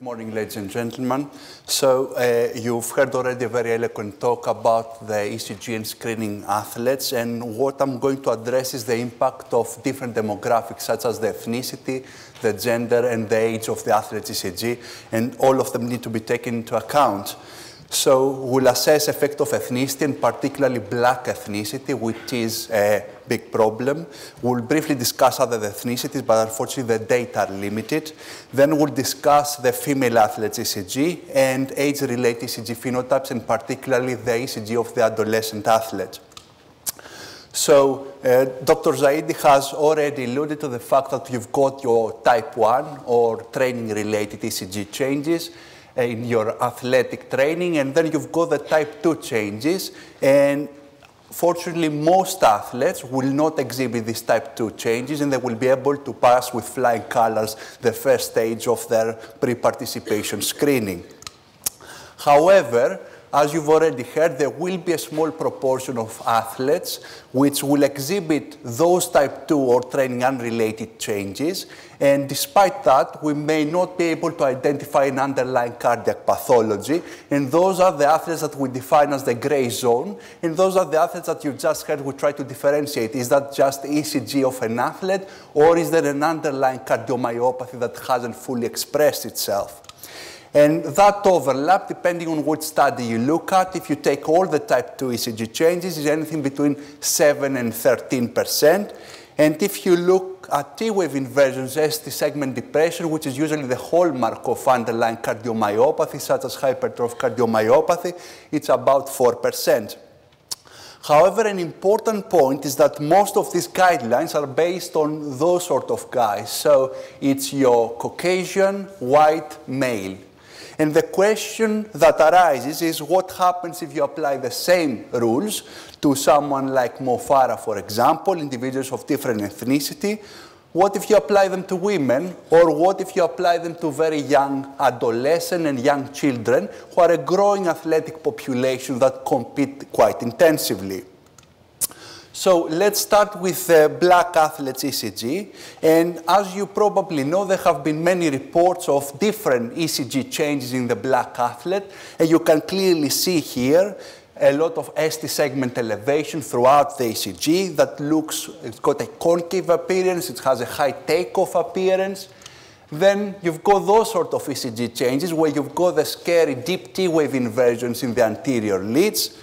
Good morning, ladies and gentlemen. So you've heard already a very eloquent talk about the ECG and screening athletes, and what I'm going to address is the impact of different demographics, such as the ethnicity, the gender, and the age of the athlete's ECG, and all of them need to be taken into account. So we'll assess effect of ethnicity, and particularly black ethnicity, which is a big problem. We'll briefly discuss other ethnicities, but unfortunately the data are limited. Then we'll discuss the female athlete's ECG and age-related ECG phenotypes, and particularly the ECG of the adolescent athlete. So Dr. Zaidi has already alluded to the fact that you've got your type 1 or training-related ECG changes in your athletic training, and then you've got the type 2 changes, and fortunately most athletes will not exhibit these type 2 changes, and they will be able to pass with flying colors the first stage of their pre-participation screening. However, as you've already heard, there will be a small proportion of athletes which will exhibit those type 2 or training unrelated changes, and despite that, we may not be able to identify an underlying cardiac pathology, and those are the athletes that we define as the gray zone, and those are the athletes that you just heard we try to differentiate. Is that just ECG of an athlete, or is there an underlying cardiomyopathy that hasn't fully expressed itself? And that overlap, depending on which study you look at, if you take all the type 2 ECG changes, is anything between 7 and 13%. And if you look at T-wave inversions, ST segment depression, which is usually the hallmark of underlying cardiomyopathy, such as hypertrophic cardiomyopathy, it's about 4%. However, an important point is that most of these guidelines are based on those sort of guys. So it's your Caucasian, white, male. And the question that arises is what happens if you apply the same rules to someone like Mo Farah, for example, individuals of different ethnicity. What if you apply them to women, or what if you apply them to very young adolescents and young children who are a growing athletic population that compete quite intensively? So let's start with the black athletes ECG, and as you probably know, there have been many reports of different ECG changes in the black athlete, and you can clearly see here a lot of ST segment elevation throughout the ECG that looks, it's got a concave appearance, it has a high takeoff appearance. Then you've got those sort of ECG changes where you've got the scary deep T-wave inversions in the anterior leads.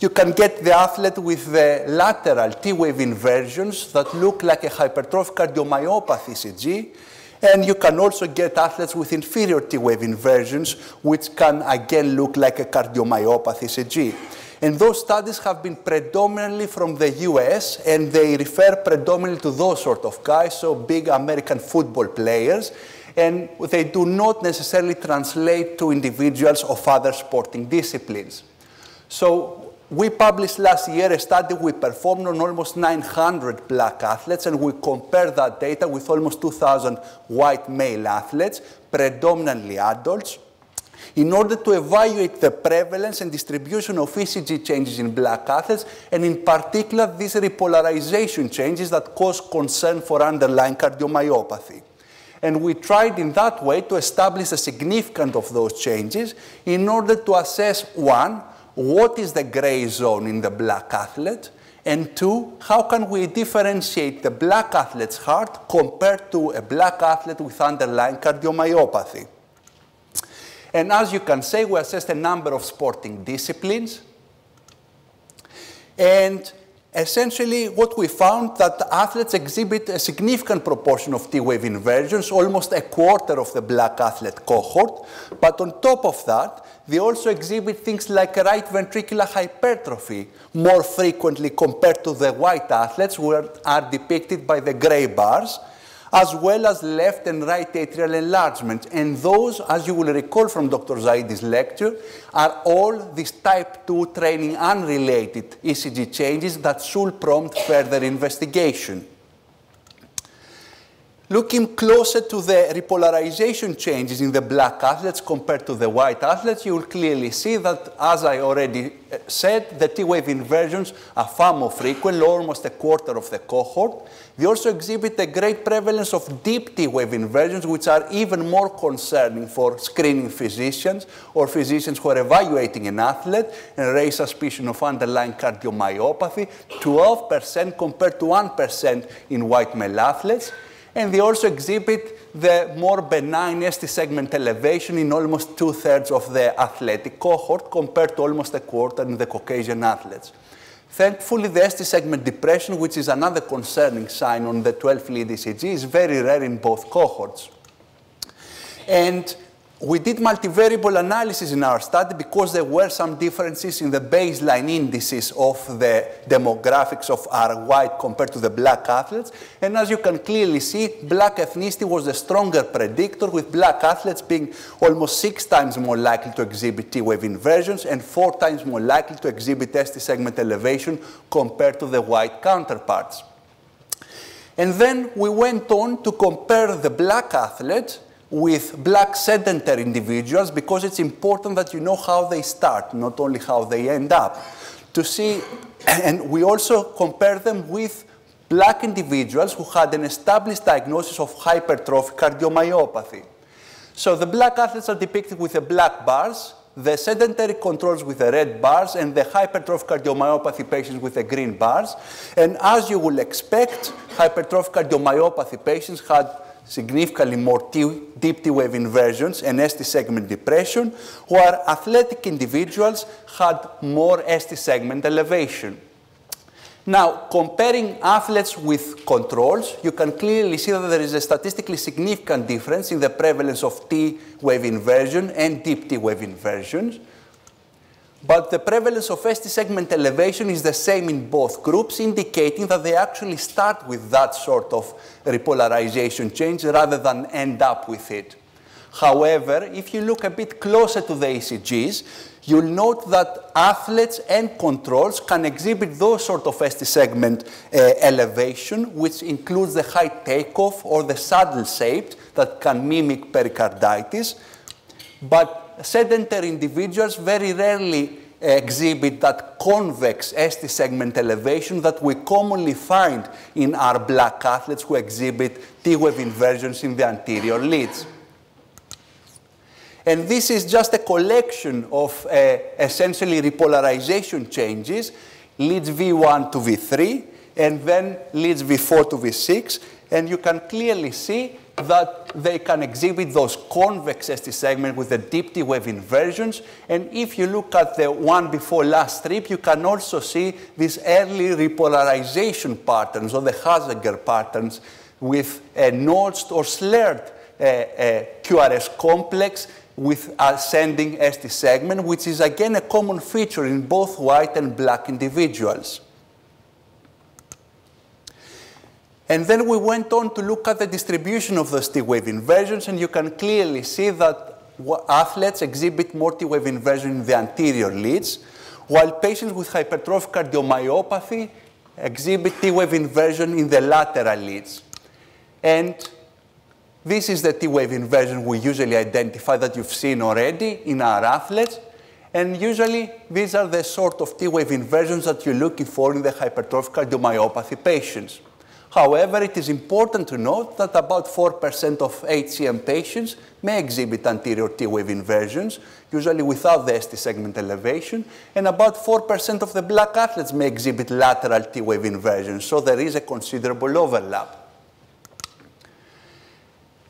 You can get the athlete with the lateral T-wave inversions that look like a hypertrophic cardiomyopathy ECG. And you can also get athletes with inferior T-wave inversions, which can again look like a cardiomyopathy ECG. And those studies have been predominantly from the US, and they refer predominantly to those sort of guys, so big American football players. And they do not necessarily translate to individuals of other sporting disciplines. So we published last year a study we performed on almost 900 black athletes, and we compared that data with almost 2,000 white male athletes, predominantly adults, in order to evaluate the prevalence and distribution of ECG changes in black athletes, and in particular these repolarization changes that cause concern for underlying cardiomyopathy. And we tried in that way to establish the significance of those changes in order to assess, one, what is the gray zone in the black athlete? And two, how can we differentiate the black athlete's heart compared to a black athlete with underlying cardiomyopathy? And as you can see, we assessed a number of sporting disciplines. And essentially, what we found that athletes exhibit a significant proportion of T-wave inversions, almost a quarter of the black athlete cohort. But on top of that, they also exhibit things like right ventricular hypertrophy more frequently compared to the white athletes, who are depicted by the gray bars, as well as left and right atrial enlargement. And those, as you will recall from Dr. Zaidi's lecture, are all these type 2 training unrelated ECG changes that should prompt further investigation. Looking closer to the repolarization changes in the black athletes compared to the white athletes, you will clearly see that, as I already said, the T-wave inversions are far more frequent, almost a quarter of the cohort. They also exhibit a great prevalence of deep T-wave inversions, which are even more concerning for screening physicians or physicians who are evaluating an athlete and raise suspicion of underlying cardiomyopathy, 12% compared to 1% in white male athletes. And they also exhibit the more benign ST segment elevation in almost 2/3 of the athletic cohort compared to almost a quarter in the Caucasian athletes. Thankfully, the ST segment depression, which is another concerning sign on the 12-lead ECG, is very rare in both cohorts. And we did multivariable analysis in our study because there were some differences in the baseline indices of the demographics of our white compared to the black athletes. And as you can clearly see, black ethnicity was the stronger predictor, with black athletes being almost 6 times more likely to exhibit T-wave inversions and 4 times more likely to exhibit ST segment elevation compared to the white counterparts. And then we went on to compare the black athletes with black sedentary individuals, because it's important that you know how they start, not only how they end up. To see, and we also compare them with black individuals who had an established diagnosis of hypertrophic cardiomyopathy. So the black athletes are depicted with the black bars, the sedentary controls with the red bars, and the hypertrophic cardiomyopathy patients with the green bars. And as you will expect, hypertrophic cardiomyopathy patients had significantly more deep T-wave inversions and ST segment depression, while athletic individuals had more ST segment elevation. Now, comparing athletes with controls, you can clearly see that there is a statistically significant difference in the prevalence of T-wave inversion and deep T-wave inversions. But the prevalence of ST segment elevation is the same in both groups, indicating that they actually start with that sort of repolarization change rather than end up with it. However, if you look a bit closer to the ECGs, you'll note that athletes and controls can exhibit those sort of ST segment elevation, which includes the high takeoff or the saddle-shaped that can mimic pericarditis. But sedentary individuals very rarely exhibit that convex ST segment elevation that we commonly find in our black athletes who exhibit T-wave inversions in the anterior leads. And this is just a collection of essentially repolarization changes, leads V1 to V3, and then leads V4 to V6, and you can clearly see that they can exhibit those convex ST segments with the deep T-wave inversions. And if you look at the one before last strip, you can also see these early repolarization patterns, or the Haseger patterns, with a notched or slurred QRS complex with ascending ST segment, which is again a common feature in both white and black individuals. And then we went on to look at the distribution of those T-wave inversions, and you can clearly see that athletes exhibit more T-wave inversion in the anterior leads, while patients with hypertrophic cardiomyopathy exhibit T-wave inversion in the lateral leads. And this is the T-wave inversion we usually identify that you've seen already in our athletes. And usually these are the sort of T-wave inversions that you're looking for in the hypertrophic cardiomyopathy patients. However, it is important to note that about 4% of HCM patients may exhibit anterior T-wave inversions, usually without the ST segment elevation, and about 4% of the black athletes may exhibit lateral T-wave inversions, so there is a considerable overlap.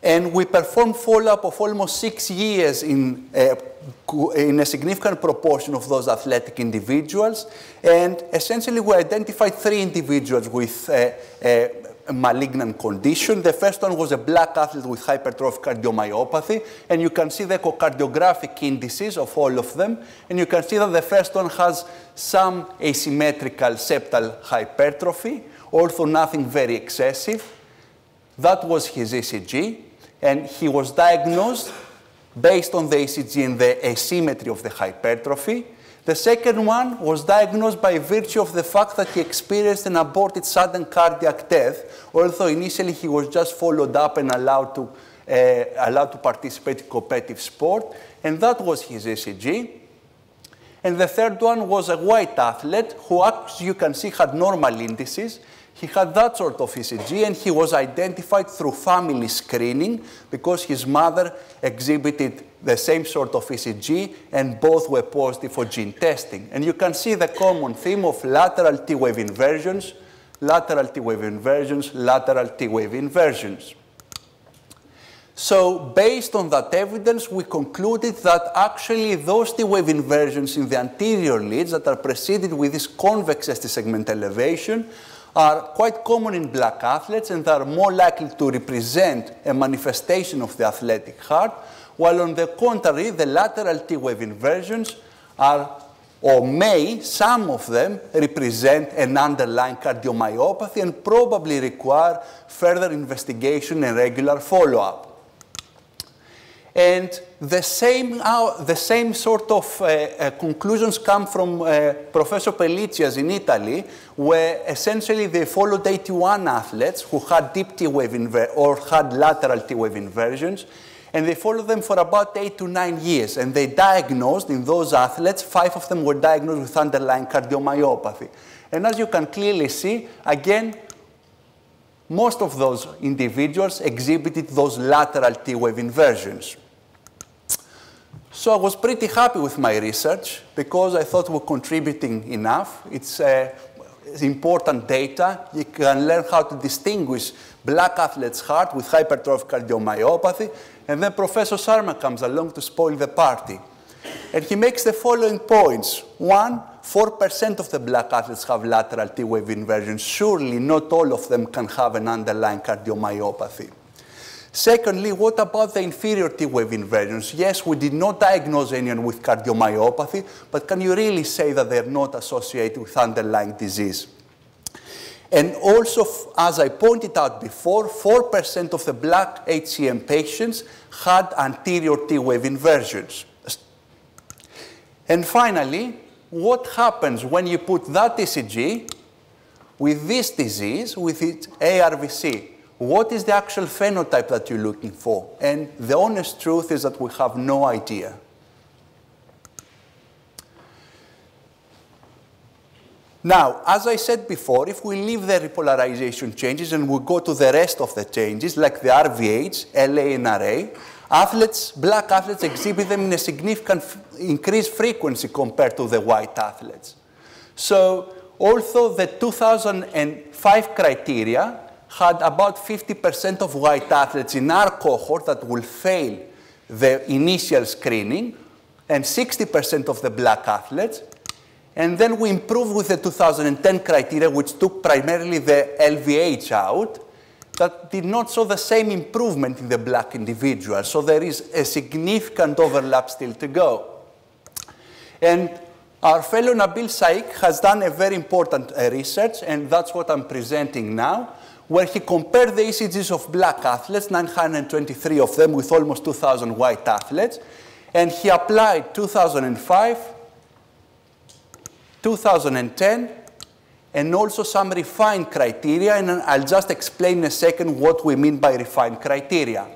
And we performed follow-up of almost 6 years in a significant proportion of those athletic individuals. And essentially, we identified 3 individuals with a malignant condition. The first one was a black athlete with hypertrophic cardiomyopathy. And you can see the echocardiographic indices of all of them. And you can see that the first one has some asymmetrical septal hypertrophy, although nothing very excessive. That was his ECG. And he was diagnosed based on the ECG and the asymmetry of the hypertrophy. The second one was diagnosed by virtue of the fact that he experienced an aborted sudden cardiac death, although initially he was just followed up and allowed to participate in competitive sport, and that was his ECG. And the third one was a white athlete who, as you can see, had normal indices. He had that sort of ECG, and he was identified through family screening because his mother exhibited the same sort of ECG, and both were positive for gene testing. And you can see the common theme of lateral T-wave inversions, lateral T-wave inversions, lateral T-wave inversions. So based on that evidence, we concluded that actually those T-wave inversions in the anterior leads that are preceded with this convex ST segment elevation are quite common in black athletes and are more likely to represent a manifestation of the athletic heart, while on the contrary, the lateral T-wave inversions are, or may, some of them, represent an underlying cardiomyopathy and probably require further investigation and regular follow-up. And the same sort of conclusions come from Professor Pelicias in Italy, where essentially they followed 81 athletes who had deep T-wave or had lateral T-wave inversions, and they followed them for about 8 to 9 years. And they diagnosed, in those athletes, 5 of them were diagnosed with underlying cardiomyopathy. And as you can clearly see, again, most of those individuals exhibited those lateral T-wave inversions. So I was pretty happy with my research because I thought we're contributing enough. It's important data. You can learn how to distinguish black athlete's heart with hypertrophic cardiomyopathy, and then Professor Sharma comes along to spoil the party. And he makes the following points. 1, 4% of the black athletes have lateral T-wave inversions. Surely not all of them can have an underlying cardiomyopathy. Secondly, what about the inferior T-wave inversions? Yes, we did not diagnose anyone with cardiomyopathy, but can you really say that they're not associated with underlying disease? And also, as I pointed out before, 4% of the black HCM patients had anterior T-wave inversions. And finally, what happens when you put that ECG with this disease, with its ARVC? What is the actual phenotype that you're looking for? And the honest truth is that we have no idea. Now, as I said before, if we leave the repolarization changes and we go to the rest of the changes, like the RVH, LA, and RA, athletes, black athletes exhibit them in a significant increased frequency compared to the white athletes. So, although the 2005 criteria had about 50% of white athletes in our cohort that will fail the initial screening, and 60% of the black athletes. And then we improved with the 2010 criteria, which took primarily the LVH out, that did not show the same improvement in the black individuals. So there is a significant overlap still to go. And our fellow Nabil Saik has done a very important research, and that's what I'm presenting now, where he compared the ECGs of black athletes, 923 of them, with almost 2,000 white athletes, and he applied 2005, 2010, and also some refined criteria, and I'll just explain in a second what we mean by refined criteria.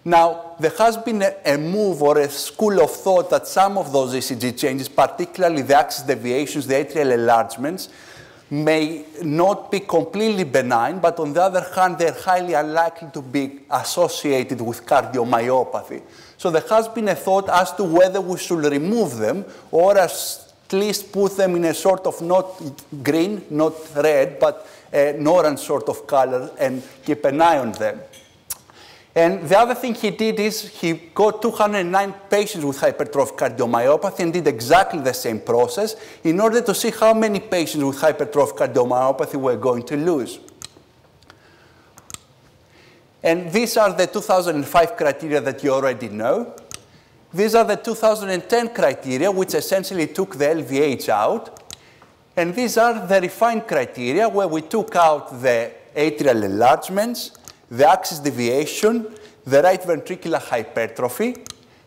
Now, there has been a move or a school of thought that some of those ECG changes, particularly the axis deviations, the atrial enlargements, may not be completely benign, but on the other hand, they're highly unlikely to be associated with cardiomyopathy. So there has been a thought as to whether we should remove them or at least put them in a sort of not green, not red, but an orange sort of color and keep an eye on them. And the other thing he did is he got 209 patients with hypertrophic cardiomyopathy and did exactly the same process in order to see how many patients with hypertrophic cardiomyopathy we're going to lose. And these are the 2005 criteria that you already know. These are the 2010 criteria, which essentially took the LVH out. And these are the refined criteria, where we took out the atrial enlargements, the axis deviation, the right ventricular hypertrophy,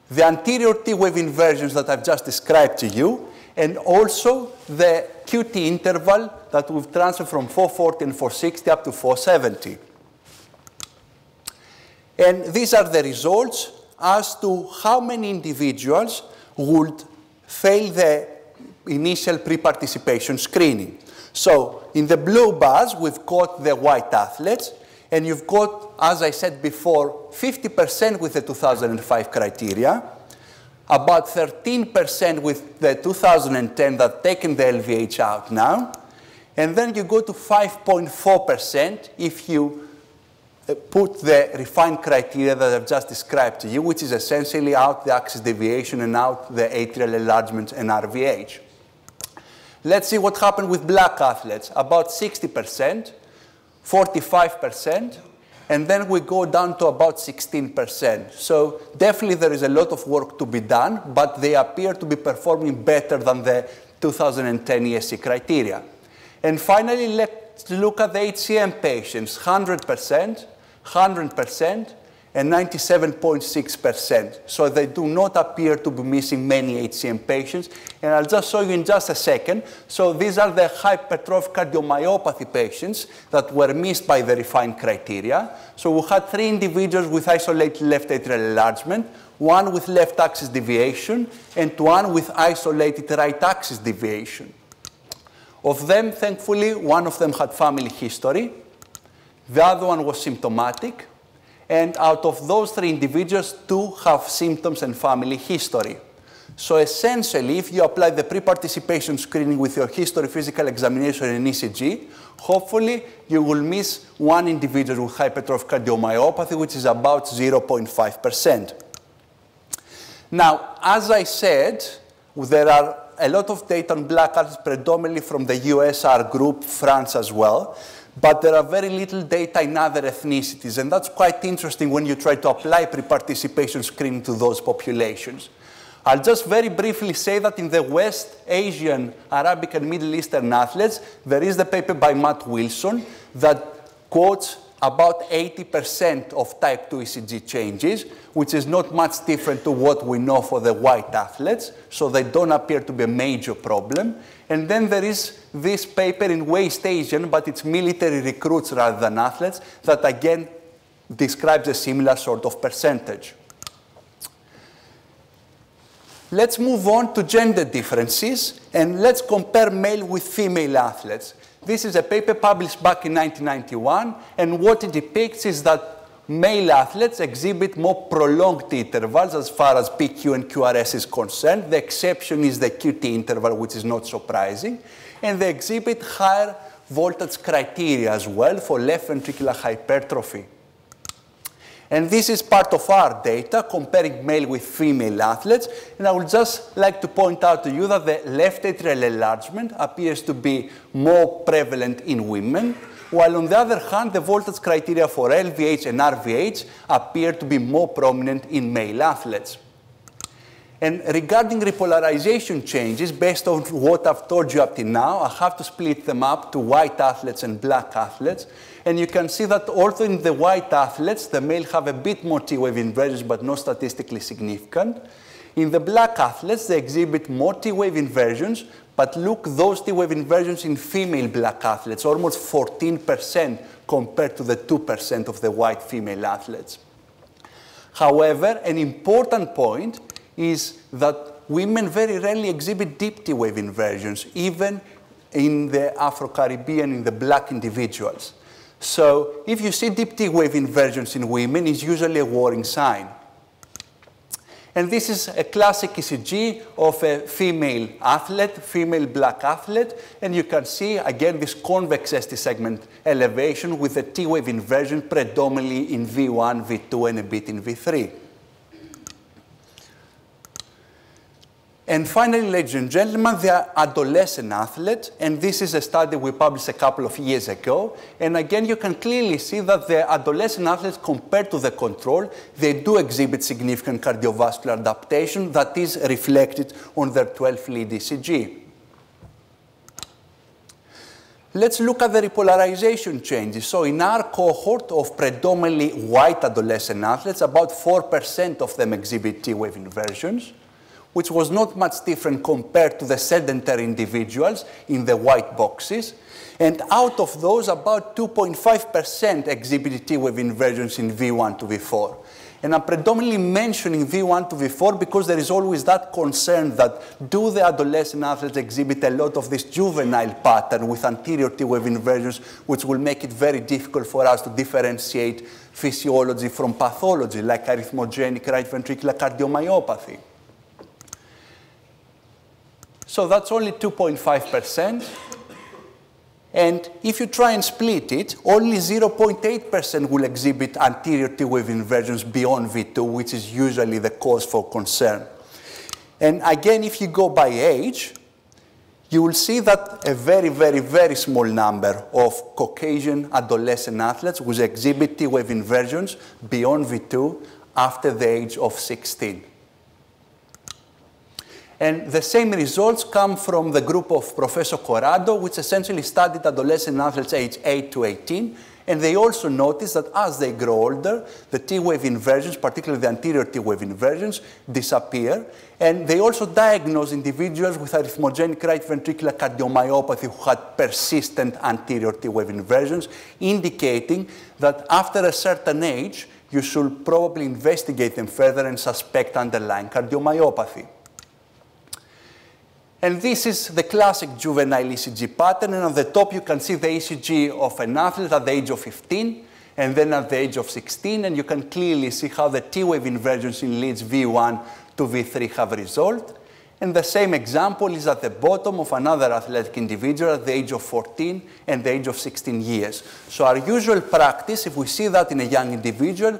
the anterior T-wave inversions that I've just described to you, and also the QT interval that we've transferred from 440 and 460 up to 470. And these are the results as to how many individuals would fail the initial pre-participation screening. So in the blue bars, we've got the white athletes, and you've got, as I said before, 50% with the 2005 criteria, about 13% with the 2010 that taken the LVH out now, and then you go to 5.4% if you put the refined criteria that I've just described to you, which is essentially out the axis deviation and out the atrial enlargement and RVH. Let's see what happened with black athletes, about 60%, 45%, and then we go down to about 16%. So definitely there is a lot of work to be done, but they appear to be performing better than the 2010 ESC criteria. And finally, let's look at the HCM patients, 100%, 100%, and 97.6%. So they do not appear to be missing many HCM patients. And I'll just show you in just a second. So these are the hypertrophic cardiomyopathy patients that were missed by the refined criteria. So we had 3 individuals with isolated left atrial enlargement, 1 with left axis deviation, and 1 with isolated right axis deviation. Of them, thankfully, 1 of them had family history. The other one was symptomatic. And out of those 3 individuals, 2 have symptoms and family history. So essentially, if you apply the pre-participation screening with your history, physical examination, and ECG, hopefully you will miss 1 individual with hypertrophic cardiomyopathy, which is about 0.5%. Now, as I said, there are a lot of data on black athletes, predominantly from the USR group, France as well. But there are very little data in other ethnicities, and that's quite interesting when you try to apply pre-participation screening to those populations. I'll just very briefly say that in the West Asian, Arabic, and Middle Eastern athletes, there is the paper by Matt Wilson that quotes about 80% of type 2 ECG changes, which is not much different to what we know for the white athletes, so they don't appear to be a major problem. And then there is this paper in West Asian, but it's military recruits rather than athletes, that again describes a similar sort of percentage. Let's move on to gender differences, and let's compare male with female athletes. This is a paper published back in 1991, and what it depicts is that male athletes exhibit more prolonged intervals as far as PQ and QRS is concerned. The exception is the QT interval, which is not surprising. And they exhibit higher voltage criteria as well for left ventricular hypertrophy. And this is part of our data, comparing male with female athletes. And I would just like to point out to you that the left atrial enlargement appears to be more prevalent in women, while on the other hand, the voltage criteria for LVH and RVH appear to be more prominent in male athletes. And regarding repolarization changes, based on what I've told you up to now, I have to split them up to white athletes and black athletes. And you can see that also in the white athletes, the male have a bit more T-wave inversions, but not statistically significant. In the black athletes, they exhibit more T-wave inversions, but look, those T-wave inversions in female black athletes, almost 14% compared to the 2% of the white female athletes. However, an important point is that women very rarely exhibit deep T-wave inversions, even in the Afro-Caribbean, in the black individuals. So if you see deep T-wave inversions in women, it's usually a worrying sign. And this is a classic ECG of a female athlete, female black athlete, and you can see, again, this convex ST segment elevation with a T-wave inversion predominantly in V1, V2, and a bit in V3. And finally, ladies and gentlemen, they are adolescent athletes, and this is a study we published a couple of years ago. And again, you can clearly see that the adolescent athletes, compared to the control, they do exhibit significant cardiovascular adaptation that is reflected on their 12-lead ECG. Let's look at the repolarization changes. So in our cohort of predominantly white adolescent athletes, about 4% of them exhibit T-wave inversions, which was not much different compared to the sedentary individuals in the white boxes. And out of those, about 2.5% exhibited T-wave inversions in V1 to V4. And I'm predominantly mentioning V1 to V4 because there is always that concern that do the adolescent athletes exhibit a lot of this juvenile pattern with anterior T-wave inversions, which will make it very difficult for us to differentiate physiology from pathology, like arrhythmogenic right ventricular cardiomyopathy. So that's only 2.5%. And if you try and split it, only 0.8% will exhibit anterior T-wave inversions beyond V2, which is usually the cause for concern. And again, if you go by age, you will see that a very, very, very small number of Caucasian adolescent athletes will exhibit T-wave inversions beyond V2 after the age of 16. And the same results come from the group of Professor Corrado, which essentially studied adolescent athletes aged 8 to 18. And they also noticed that as they grow older, the T-wave inversions, particularly the anterior T-wave inversions, disappear. And they also diagnosed individuals with arrhythmogenic right ventricular cardiomyopathy who had persistent anterior T-wave inversions, indicating that after a certain age, you should probably investigate them further and suspect underlying cardiomyopathy. And this is the classic juvenile ECG pattern. And on the top, you can see the ECG of an athlete at the age of 15, and then at the age of 16. And you can clearly see how the T-wave inversions in leads V1 to V3 have resolved. And the same example is at the bottom of another athletic individual at the age of 14 and the age of 16 years. So our usual practice, if we see that in a young individual,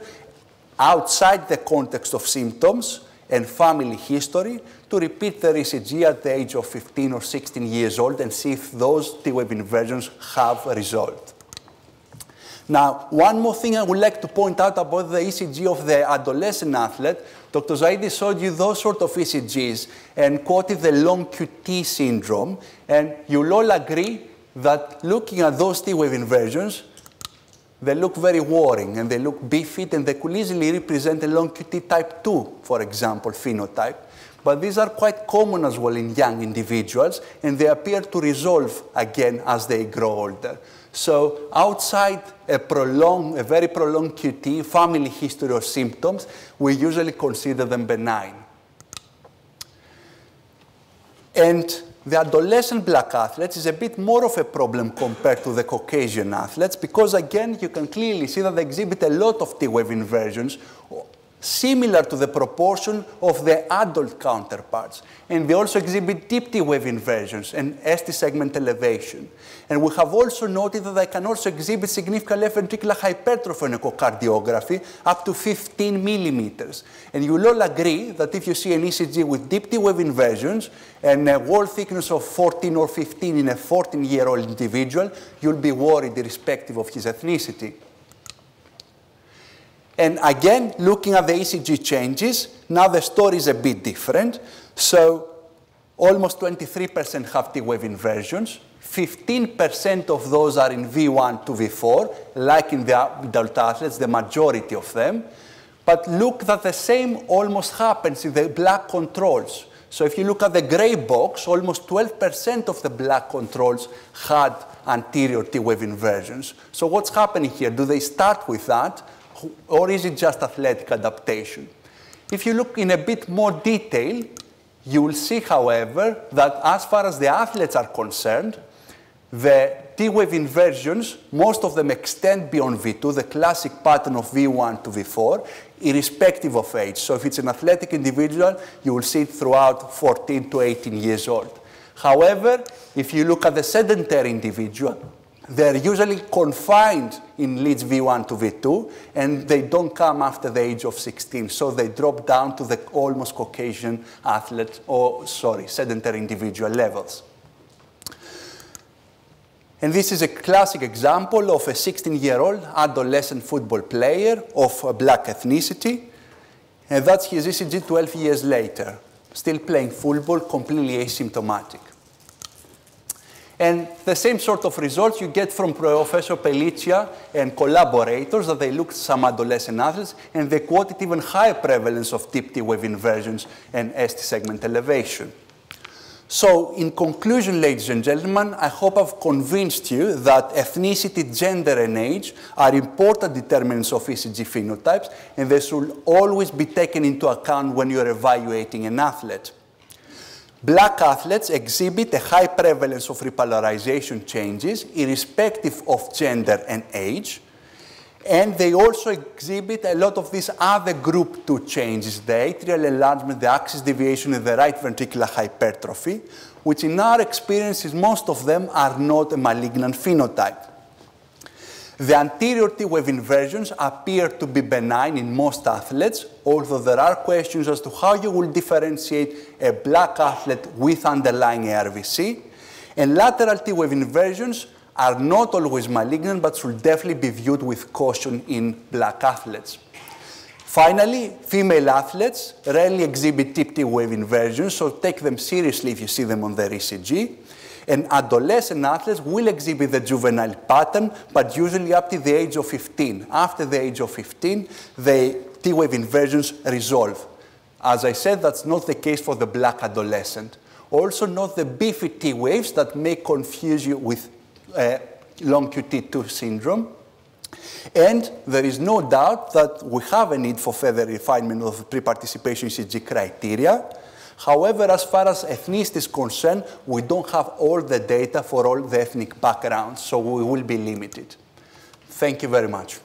outside the context of symptoms and family history, to repeat the ECG at the age of 15 or 16 years old and see if those T-wave inversions have resolved. Now, one more thing I would like to point out about the ECG of the adolescent athlete. Dr. Zaidi showed you those sort of ECGs and quoted the long QT syndrome. And you'll all agree that looking at those T-wave inversions, they look very worrying and they look bifid and they could easily represent a long QT type 2, for example, phenotype. But these are quite common as well in young individuals, and they appear to resolve again as they grow older. So outside a very prolonged QT, family history or symptoms, we usually consider them benign. And the adolescent black athletes is a bit more of a problem compared to the Caucasian athletes because, again, you can clearly see that they exhibit a lot of T-wave inversions, similar to the proportion of the adult counterparts. And they also exhibit deep T-wave inversions and ST segment elevation. And we have also noted that they can also exhibit significant left ventricular hypertrophy on echocardiography up to 15 millimeters. And you will all agree that if you see an ECG with deep T-wave inversions and a wall thickness of 14 or 15 in a 14-year-old individual, you'll be worried irrespective of his ethnicity. And again, looking at the ECG changes, now the story is a bit different. So almost 23% have T-wave inversions. 15% of those are in V1 to V4, like in the adult athletes, the majority of them. But look that the same almost happens in the black controls. So if you look at the gray box, almost 12% of the black controls had anterior T-wave inversions. So what's happening here? Do they start with that? Or is it just athletic adaptation? If you look in a bit more detail, you will see, however, that as far as the athletes are concerned, the T-wave inversions, most of them extend beyond V2, the classic pattern of V1 to V4, irrespective of age. So if it's an athletic individual, you will see it throughout 14 to 18 years old. However, if you look at the sedentary individual, they're usually confined in leads V1 to V2, and they don't come after the age of 16. So they drop down to the almost Caucasian athlete, sedentary individual levels. And this is a classic example of a 16-year-old adolescent football player of black ethnicity. And that's his ECG 12 years later, still playing football, completely asymptomatic. And the same sort of results you get from Professor Pelliccia and collaborators, that they looked at some adolescent athletes, and they quoted even higher prevalence of deep T-wave inversions and ST segment elevation. So, in conclusion, ladies and gentlemen, I hope I've convinced you that ethnicity, gender, and age are important determinants of ECG phenotypes, and they should always be taken into account when you're evaluating an athlete. Black athletes exhibit a high prevalence of repolarization changes, irrespective of gender and age, and they also exhibit a lot of these other group 2 changes, the atrial enlargement, the axis deviation, and the right ventricular hypertrophy, which in our experiences, most of them are not a malignant phenotype. The anterior T-wave inversions appear to be benign in most athletes, although there are questions as to how you will differentiate a black athlete with underlying ARVC. And lateral T-wave inversions are not always malignant, but should definitely be viewed with caution in black athletes. Finally, female athletes rarely exhibit deep T-wave inversions, so take them seriously if you see them on their ECG. And adolescent athletes will exhibit the juvenile pattern, but usually up to the age of 15. After the age of 15, the T-wave inversions resolve. As I said, that's not the case for the black adolescent. Also note the beefy T-waves that may confuse you with long QT2 syndrome. And there is no doubt that we have a need for further refinement of pre-participation ECG criteria. However, as far as ethnicity is concerned, we don't have all the data for all the ethnic backgrounds, so we will be limited. Thank you very much.